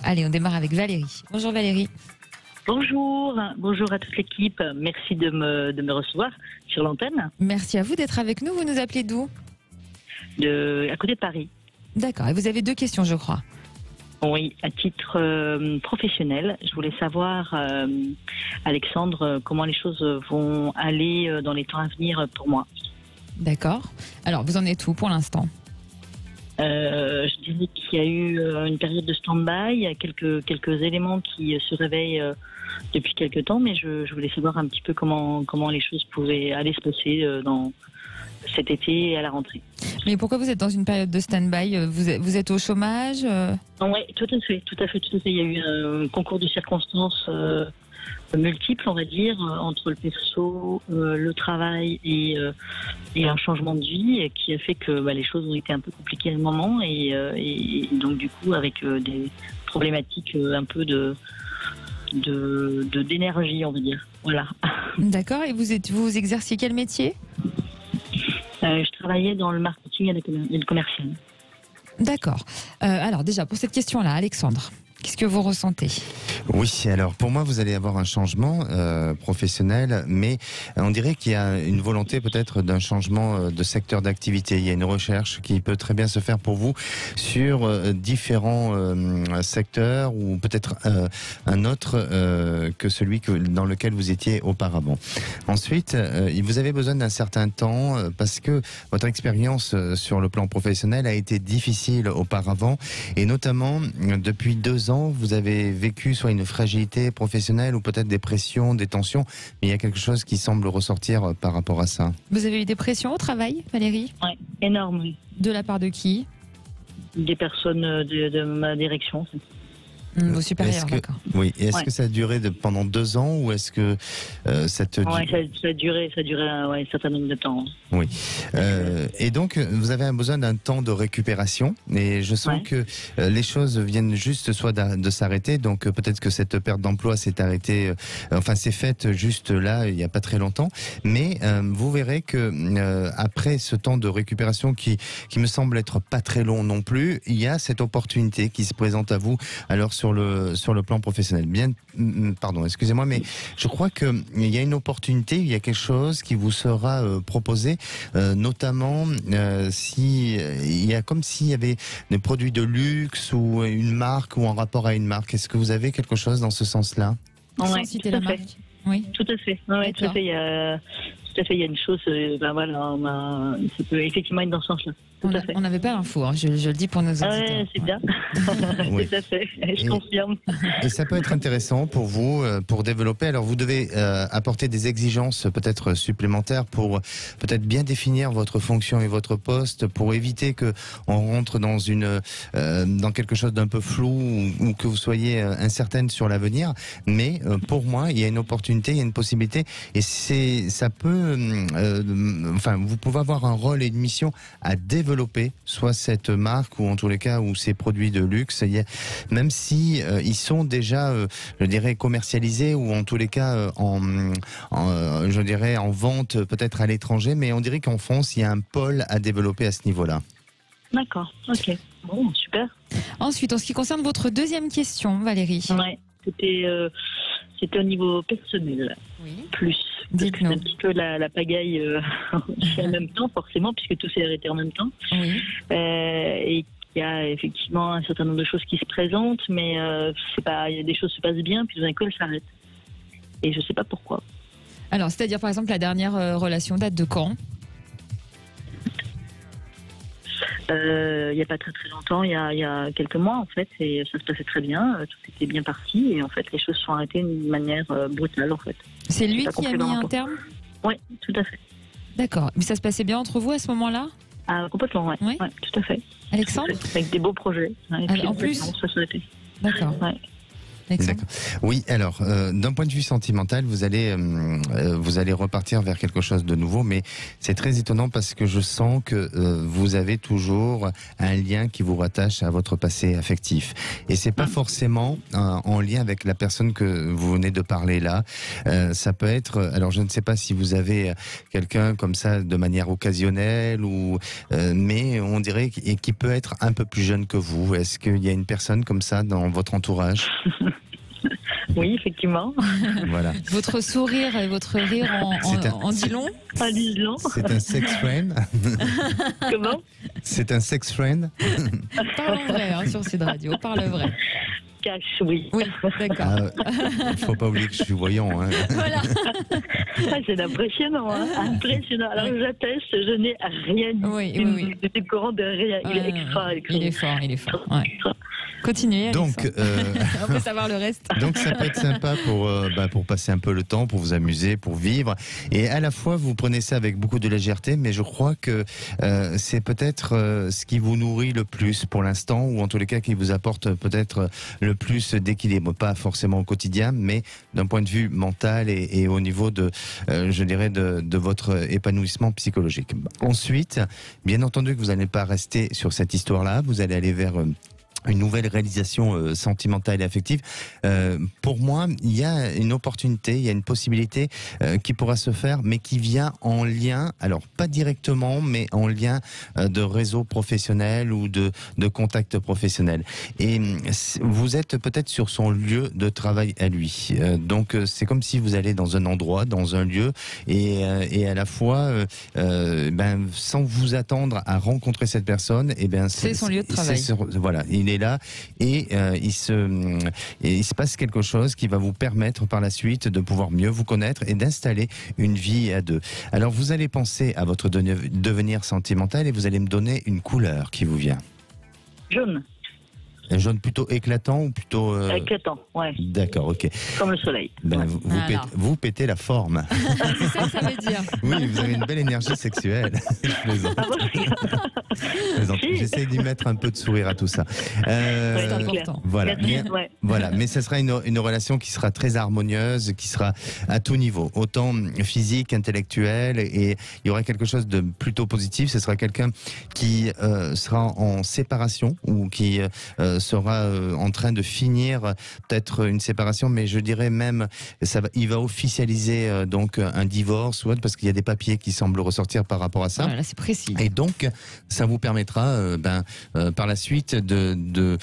Allez, on démarre avec Valérie. Bonjour Valérie. Bonjour à toute l'équipe. Merci de me recevoir sur l'antenne. Merci à vous d'être avec nous. Vous nous appelez d'où? À côté de Paris. D'accord. Et vous avez 2 questions, je crois. Oui, à titre professionnel, je voulais savoir, Alexandre, comment les choses vont aller dans les temps à venir pour moi. D'accord. Alors, vous en êtes où pour l'instant? Je dirais qu'il y a eu une période de stand-by, il y a quelques éléments qui se réveillent depuis quelques temps, mais je voulais savoir un petit peu comment les choses pouvaient aller se passer dans cet été et à la rentrée. Mais pourquoi vous êtes dans une période de stand-by? Vous êtes au chômage? Oui, tout à fait. Il y a eu un concours de circonstances multiples, on va dire, entre le perso, le travail et un changement de vie qui a fait que les choses ont été un peu compliquées à un moment et donc du coup avec des problématiques un peu d'énergie, on va dire. Voilà. D'accord. Et vous exerciez quel métier? Je travaillais dans le marketing et le commercial. D'accord. Alors déjà, pour cette question-là, Alexandre, qu'est-ce que vous ressentez? Oui, alors pour moi, vous allez avoir un changement professionnel, mais on dirait qu'il y a une volonté peut-être d'un changement de secteur d'activité. Il y a une recherche qui peut très bien se faire pour vous sur différents secteurs ou peut-être un autre que celui dans lequel vous étiez auparavant. Ensuite, vous avez besoin d'un certain temps parce que votre expérience sur le plan professionnel a été difficile auparavant et notamment depuis 2 ans, vous avez vécu soit une fragilité professionnelle ou peut-être des pressions, des tensions, mais il y a quelque chose qui semble ressortir par rapport à ça. Vous avez eu des pressions au travail, Valérie? Oui, énorme, oui. De la part de qui? Des personnes de ma direction. Vos supérieurs, d'accord. Oui, et est-ce que ça a duré pendant 2 ans ou est-ce que cette... Oui, ça a duré un certain nombre de temps. Oui. Et donc, vous avez besoin d'un temps de récupération et je sens que les choses viennent juste soit de s'arrêter, donc peut-être que cette perte d'emploi s'est arrêtée, s'est faite juste là, il n'y a pas très longtemps, mais vous verrez que après ce temps de récupération qui me semble être pas très long non plus, il y a cette opportunité qui se présente à vous. Alors sur le plan professionnel. Pardon, excusez-moi, mais je crois qu'il y a une opportunité, il y a quelque chose qui vous sera proposé, notamment il y a comme s'il y avait des produits de luxe ou une marque ou en rapport à une marque. Est-ce que vous avez quelque chose dans ce sens-là? Oui, citer la marque. Oui. Tout à fait. Ouais, tout à fait. Il y a une chose, ça peut effectivement être dans ce sens-là. On n'avait pas l'info, je le dis pour nos auditeurs. Oui, c'est bien. Oui. Tout à fait, je confirme. Et ça peut être intéressant pour vous, pour développer. Alors vous devez apporter des exigences peut-être supplémentaires pour peut-être bien définir votre fonction et votre poste, pour éviter que on rentre dans quelque chose d'un peu flou ou que vous soyez incertaine sur l'avenir. Mais pour moi, il y a une opportunité, il y a une possibilité, et ça peut, vous pouvez avoir un rôle et une mission à développer, soit cette marque ou en tous les cas ou ces produits de luxe, même si ils sont déjà, je dirais, commercialisés ou en tous les cas je dirais en vente peut-être à l'étranger, mais on dirait qu'en France il y a un pôle à développer à ce niveau-là. D'accord, ok, bon, super. Ensuite, en ce qui concerne votre deuxième question, Valérie. Ouais, c'était au niveau personnel, plus. Parce que c'est un petit peu la pagaille en même temps, forcément, puisque tout s'est arrêté en même temps. Oui. Et il y a effectivement un certain nombre de choses qui se présentent, mais il y a des choses qui se passent bien, puis tout d'un coup, elles s'arrêtent. Et je ne sais pas pourquoi. Alors, c'est-à-dire, par exemple, la dernière relation date de quand? Il n'y a pas très très longtemps, il y a quelques mois en fait, et ça se passait très bien, tout était bien parti, et en fait les choses sont arrêtées d'une manière brutale en fait. C'est lui qui a mis un terme? Oui, tout à fait. D'accord, mais ça se passait bien entre vous à ce moment-là? Ah, complètement, oui, ouais, tout à fait. Alexandre? Avec des beaux projets. Et puis, en plus ça s'est arrêté. D'accord. Ouais. Alexandre? D'accord. Oui, alors, d'un point de vue sentimental, vous allez repartir vers quelque chose de nouveau, mais c'est très étonnant parce que je sens que vous avez toujours un lien qui vous rattache à votre passé affectif. Et c'est pas forcément en lien avec la personne que vous venez de parler là. Ça peut être, alors je ne sais pas si vous avez quelqu'un comme ça de manière occasionnelle ou, mais on dirait qui peut être un peu plus jeune que vous. Est-ce qu'il y a une personne comme ça dans votre entourage? Oui, effectivement. Voilà. Votre sourire et votre rire en dit long? Pas disant. C'est un sex friend. Comment? C'est un sex friend. Parlons vrai hein, sur Sud Radio, parle vrai. Cash, oui. Oui, d'accord. Faut pas oublier que je suis voyant. Hein. Voilà. Ah, c'est impressionnant, hein. Impressionnant. Alors j'atteste, je n'ai rien dit. Oui. De décorant de rien. Il est extra. Il est fort. Ouais. Continuez. Donc, on peut savoir le reste. Donc ça peut être sympa pour passer un peu le temps, pour vous amuser, pour vivre. Et à la fois, vous prenez ça avec beaucoup de légèreté, mais je crois que c'est peut-être ce qui vous nourrit le plus pour l'instant, ou en tous les cas qui vous apporte peut-être le plus d'équilibre. Pas forcément au quotidien, mais d'un point de vue mental et au niveau je dirais, de votre épanouissement psychologique. Ensuite, bien entendu que vous n'allez pas rester sur cette histoire-là, vous allez aller vers une nouvelle réalisation sentimentale et affective. Pour moi, il y a une opportunité, il y a une possibilité qui pourra se faire, mais qui vient en lien, alors pas directement, mais en lien de réseau professionnel ou de contact professionnel. Et vous êtes peut-être sur son lieu de travail à lui. Donc c'est comme si vous allez dans un endroit, dans un lieu, et à la fois, sans vous attendre à rencontrer cette personne, c'est son lieu de travail. Voilà, il est là et il se passe quelque chose qui va vous permettre par la suite de pouvoir mieux vous connaître et d'installer une vie à deux. Alors vous allez penser à votre devenir sentimental et vous allez me donner une couleur qui vous vient. Jaune. Un jaune plutôt éclatant ou plutôt... Éclatant, ouais. D'accord, ok. Comme le soleil. Ben, ouais. vous pétez la forme. C'est ça que ça veut dire. Oui, vous avez une belle énergie sexuelle. Je plaisante. J'essaie d'y mettre un peu de sourire à tout ça. C'est important. Voilà. Mais ce sera une relation qui sera très harmonieuse, qui sera à tout niveau, autant physique, intellectuel, et il y aura quelque chose de plutôt positif. Ce sera quelqu'un qui sera en séparation ou qui sera en train de finir peut-être une séparation, mais je dirais même il va officialiser donc un divorce ou autre, parce qu'il y a des papiers qui semblent ressortir par rapport à ça. Voilà, c'est précis. Et donc ça vous permettra par la suite de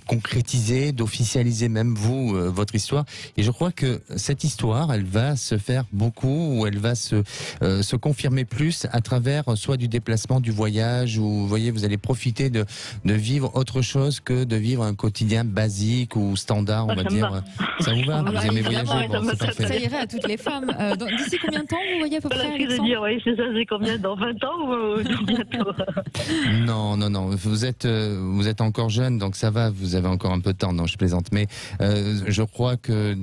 concrétiser, d'officialiser même votre histoire. Et je crois que cette histoire, elle va se faire beaucoup, ou elle va se confirmer plus à travers soit du déplacement, du voyage, ou vous voyez, vous allez profiter de vivre autre chose que de vivre un quotidien basique ou standard, on va dire. Ça vous va? Vous aimez voyager? Bon, ça irait à toutes les femmes. D'ici combien de temps vous voyez à peu près, Alexandre? Dire, oui, c'est ça, c'est combien? Dans 20 ans ou bientôt? Non. Vous êtes encore jeune, donc ça va, vous avez encore un peu de temps. Non, je plaisante. Mais je crois que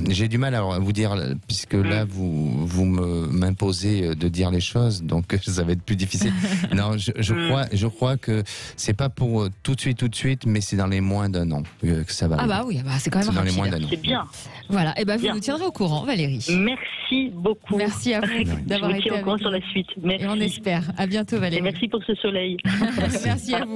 j'ai du mal à vous dire, puisque là, vous m'imposez de dire les choses, donc ça va être plus difficile. Non, je crois que c'est pas pour tout de suite, mais c'est dans les moins d'un an que ça va. Ah bah oui, c'est quand même dans les moins d'un an. C'est bien. Voilà, et vous nous tiendrez au courant, Valérie. Merci beaucoup. Merci à vous d'avoir été au courant sur la suite. Merci. Et on espère. À bientôt, Valérie. Et merci pour ce soleil. Merci à vous.